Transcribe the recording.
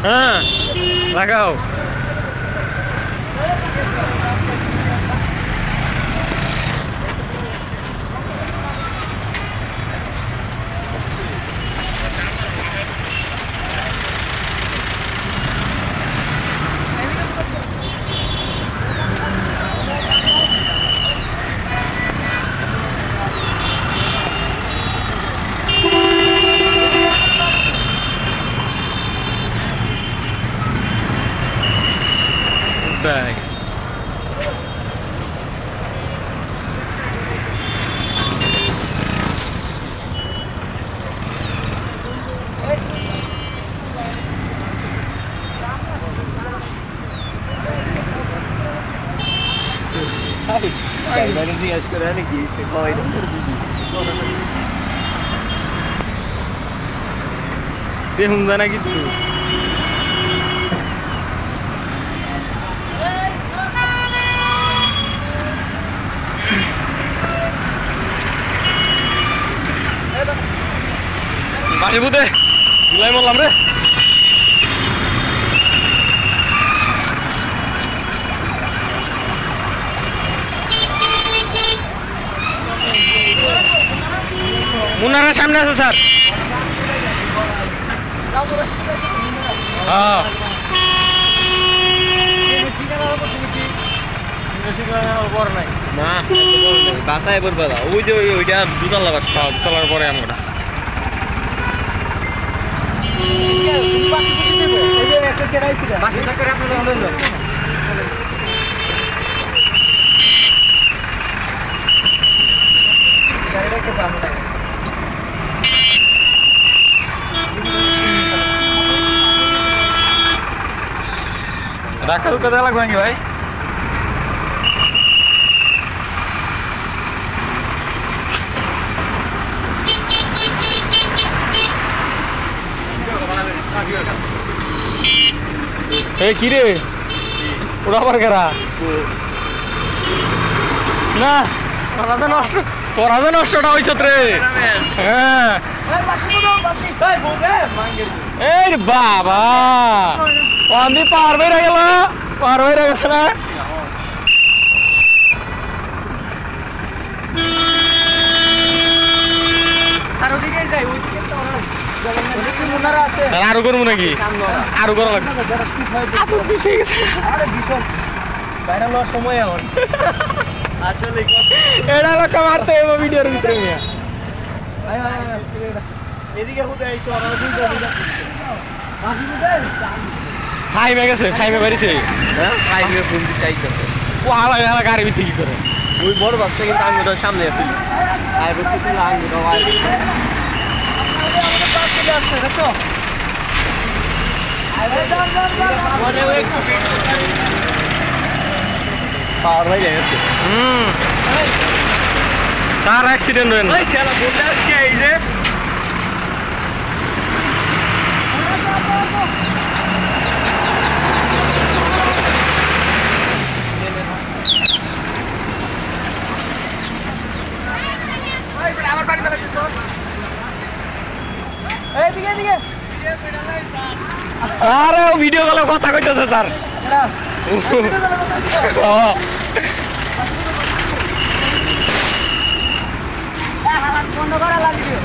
হ্যাঁ লাগাও bag. দেখুন জানা কিছু বাসে বুঝে গুলাই বললাম রে মুন্নারা সামনে আছে স্যার হ্যাঁ না বাসায় পড়বে না ওই যে ওইটা দুতলা বাসটা দুতলার পরে আমরা ধাক্কা ধুক্কা দেওয়া লাগবে নাকি ভাই এই কি রে ওরা আবার কারা না তোরা যে নষ্টটা হয়েছ রে হ্যাঁ এই বাবা আমি পার বেড়ে গেল পার বেড়ে গেছে না আরো করবো নাকি আরো করা লাগবে সময় এখন আসলে এটা লোক মারতে হবে ভিডিওর ভিতরে খাইমে গেছে খাইমে বাড়িছে খাইমে বন্দি চাইছে ও আলাদা আলাদা গাড়ির ভিতরে কি করে ওই বড় বাচ্চা কিন্তু আঙ্গুটার সামনে আছে कार एक्सीडेंट हुए আরে ভিডিও কলে কথা কইতেছে স্যার বন্ধ করা লাগবে